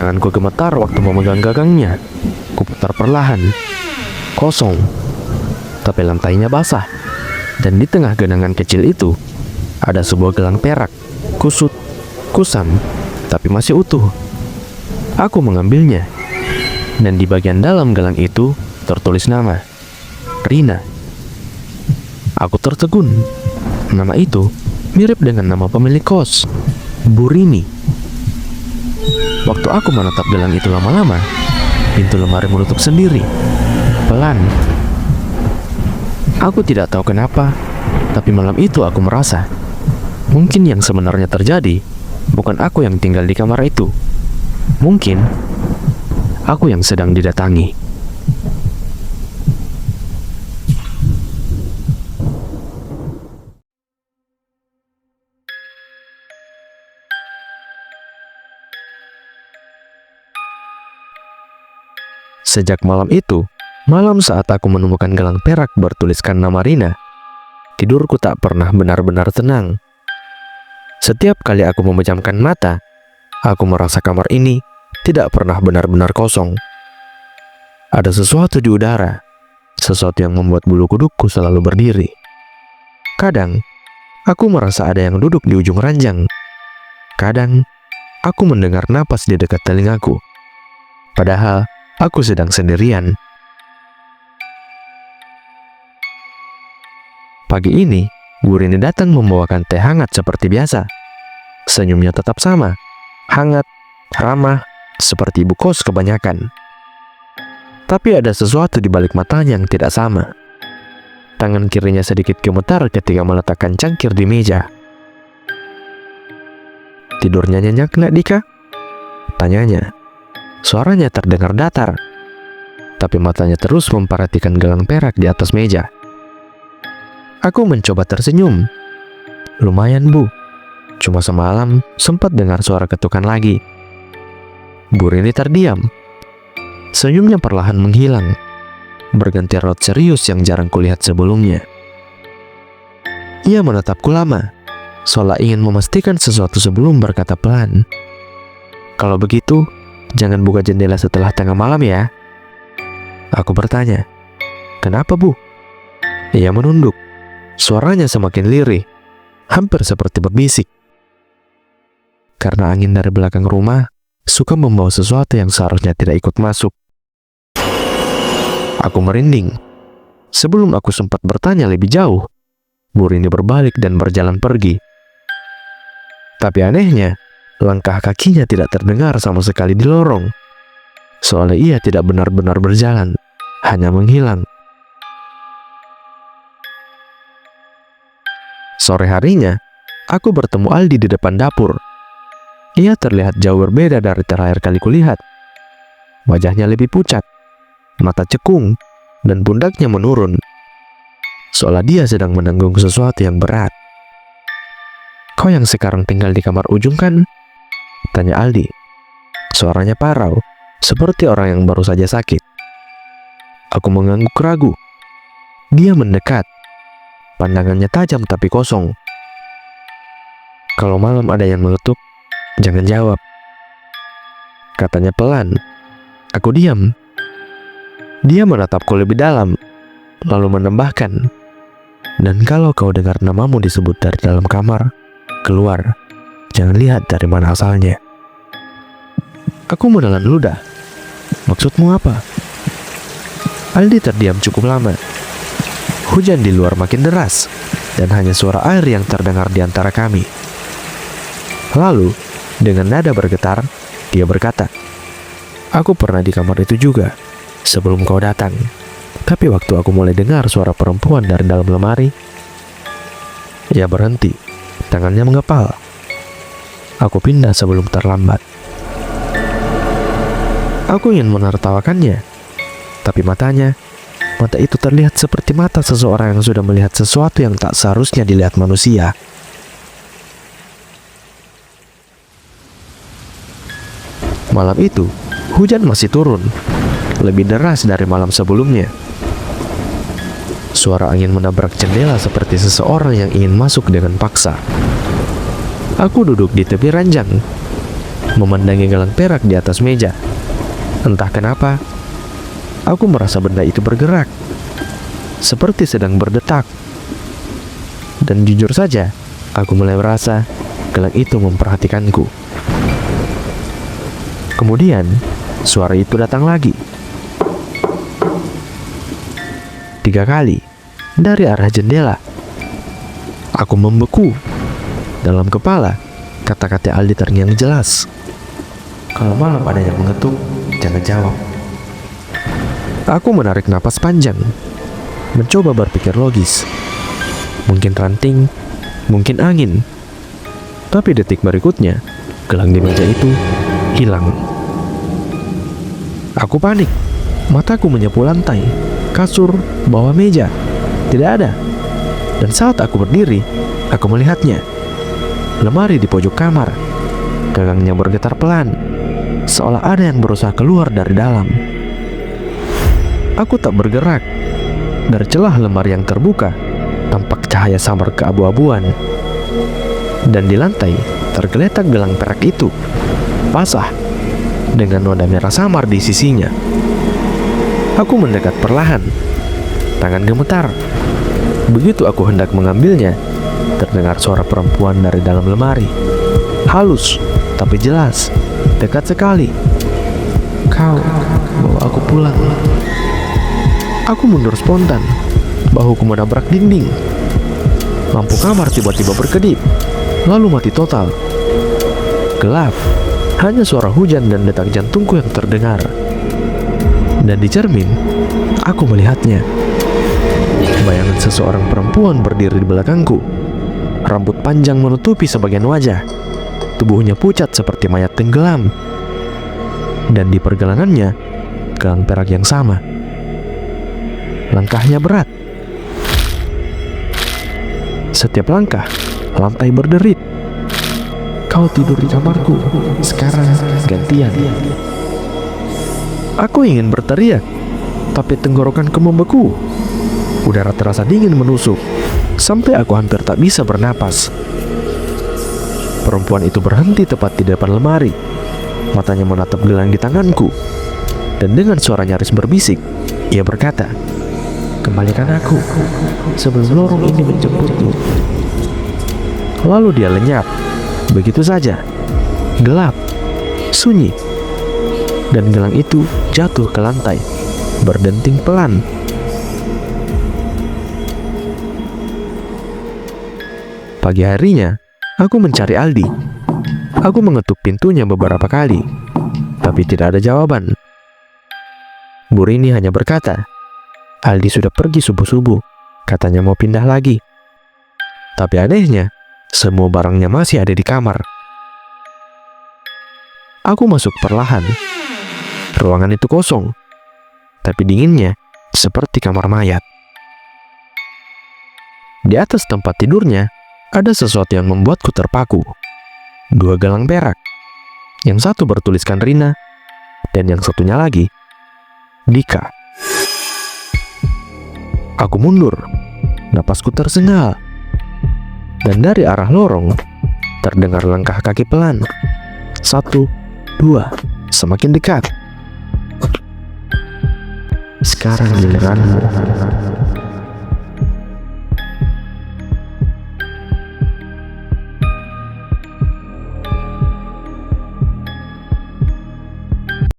Tanganku gemetar waktu memegang gagangnya. Kuputar perlahan. Kosong. Tapi lantainya basah. Dan di tengah genangan kecil itu, ada sebuah gelang perak. Kusut, kusam, tapi masih utuh. Aku mengambilnya. Dan di bagian dalam gelang itu tertulis nama. Rina. Aku tertegun. Nama itu mirip dengan nama pemilik kos, Bu Rini. Waktu aku menatap gelang itu lama-lama, pintu lemari menutup sendiri, pelan. Aku tidak tahu kenapa, tapi malam itu aku merasa mungkin yang sebenarnya terjadi bukan aku yang tinggal di kamar itu. Mungkin aku yang sedang didatangi. Sejak malam itu, malam saat aku menemukan gelang perak bertuliskan nama Rina, tidurku tak pernah benar-benar tenang. Setiap kali aku memejamkan mata, aku merasa kamar ini tidak pernah benar-benar kosong. Ada sesuatu di udara, sesuatu yang membuat bulu kudukku selalu berdiri. Kadang, aku merasa ada yang duduk di ujung ranjang. Kadang, aku mendengar napas di dekat telingaku. Padahal, aku sedang sendirian. Pagi ini, Bu Rini datang membawakan teh hangat seperti biasa. Senyumnya tetap sama, hangat, ramah, seperti ibu kos kebanyakan. Tapi ada sesuatu di balik matanya yang tidak sama. Tangan kirinya sedikit gemetar ketika meletakkan cangkir di meja. "Tidurnya nyenyak, Nak Dika?" tanyanya. Suaranya terdengar datar, tapi matanya terus memperhatikan gelang perak di atas meja. Aku mencoba tersenyum. "Lumayan, Bu. Cuma semalam sempat dengar suara ketukan lagi." Bu Rini terdiam. Senyumnya perlahan menghilang, berganti raut serius yang jarang kulihat sebelumnya. Ia menatapku lama, seolah ingin memastikan sesuatu sebelum berkata pelan, "Kalau begitu, jangan buka jendela setelah tengah malam ya." Aku bertanya, "Kenapa, Bu?" Ia menunduk. Suaranya semakin lirih, hampir seperti berbisik. "Karena angin dari belakang rumah suka membawa sesuatu yang seharusnya tidak ikut masuk." Aku merinding. Sebelum aku sempat bertanya lebih jauh, Bu Rini berbalik dan berjalan pergi. Tapi anehnya, langkah kakinya tidak terdengar sama sekali di lorong. Soalnya ia tidak benar-benar berjalan, hanya menghilang. Sore harinya, aku bertemu Aldi di depan dapur. Ia terlihat jauh berbeda dari terakhir kali kulihat. Wajahnya lebih pucat, mata cekung, dan pundaknya menurun. Seolah dia sedang menanggung sesuatu yang berat. "Kau yang sekarang tinggal di kamar ujung kan?" tanya Aldi. Suaranya parau, seperti orang yang baru saja sakit. Aku mengangguk ragu. Dia mendekat. Pandangannya tajam tapi kosong. "Kalau malam ada yang meletup, jangan jawab," katanya pelan. Aku diam. Dia menatapku lebih dalam, lalu menambahkan, "Dan kalau kau dengar namamu disebut dari dalam kamar, keluar. Jangan lihat dari mana asalnya." Aku menelan ludah. "Maksudmu apa?" Aldi terdiam cukup lama. Hujan di luar makin deras, dan hanya suara air yang terdengar di antara kami. Lalu, dengan nada bergetar, dia berkata, "Aku pernah di kamar itu juga, sebelum kau datang. Tapi waktu aku mulai dengar suara perempuan dari dalam lemari..." Ia berhenti, tangannya mengepal. Aku pindah sebelum terlambat. Aku ingin menertawakannya, tapi mata itu terlihat seperti mata seseorang yang sudah melihat sesuatu yang tak seharusnya dilihat manusia. Malam itu, hujan masih turun, lebih deras dari malam sebelumnya. Suara angin menabrak jendela seperti seseorang yang ingin masuk dengan paksa. Aku duduk di tepi ranjang. memandangi gelang perak di atas meja. Entah kenapa, aku merasa benda itu bergerak, seperti sedang berdetak. Dan jujur saja, aku mulai merasa gelang itu memperhatikanku. Kemudian, suara itu datang lagi. 3 kali dari arah jendela. Aku membeku. Dalam kepala, kata-kata Aldi terngiang jelas. Kalau malam ada yang mengetuk, jangan jawab. Aku menarik napas panjang, mencoba berpikir logis. Mungkin ranting, mungkin angin. Tapi detik berikutnya, gelang di meja itu hilang. Aku panik. Mataku menyapu lantai, kasur, bawah meja. Tidak ada. Dan saat aku berdiri, aku melihatnya. Lemari di pojok kamar. Gagangnya bergetar pelan, seolah ada yang berusaha keluar dari dalam. Aku tak bergerak. Dari celah lemari yang terbuka, tampak cahaya samar keabu-abuan. Dan di lantai, tergeletak gelang perak itu, basah, dengan noda merah samar di sisinya. Aku mendekat perlahan. Tangan gemetar. Begitu aku hendak mengambilnya, terdengar suara perempuan dari dalam lemari. Halus, tapi jelas. Dekat sekali. Kau bawa aku pulang. Aku mundur spontan. Bahuku menabrak dinding. Lampu kamar tiba-tiba berkedip, lalu mati total. Gelap. Hanya suara hujan dan detak jantungku yang terdengar. Dan di cermin, aku melihatnya. Bayangan seseorang perempuan berdiri di belakangku. Rambut panjang menutupi sebagian wajah. Tubuhnya pucat seperti mayat tenggelam. Dan di pergelangannya, gelang perak yang sama. Langkahnya berat. Setiap langkah, lantai berderit. Kau tidur di kamarku, sekarang gantian. Aku ingin berteriak, tapi tenggorokanku membeku. Udara terasa dingin menusuk, sampai aku hampir tak bisa bernapas. Perempuan itu berhenti tepat di depan lemari. Matanya menatap gelang di tanganku. Dan dengan suara nyaris berbisik, ia berkata, "Kembalikan aku sebelum lorong ini menjemputmu." Lalu dia lenyap. Begitu saja. Gelap. Sunyi. Dan gelang itu jatuh ke lantai, berdenting pelan. Pagi harinya, aku mencari Aldi. Aku mengetuk pintunya beberapa kali, tapi tidak ada jawaban. Bu Rini hanya berkata, Aldi sudah pergi subuh-subuh, katanya mau pindah lagi. Tapi anehnya, semua barangnya masih ada di kamar. Aku masuk perlahan. Ruangan itu kosong, tapi dinginnya seperti kamar mayat. Di atas tempat tidurnya, ada sesuatu yang membuatku terpaku. 2 gelang perak. Yang satu bertuliskan Rina, dan yang satunya lagi, Dika. Aku mundur. Napasku tersengal. Dan dari arah lorong, terdengar langkah kaki pelan. 1, 2, semakin dekat. Sekarang giliranmu.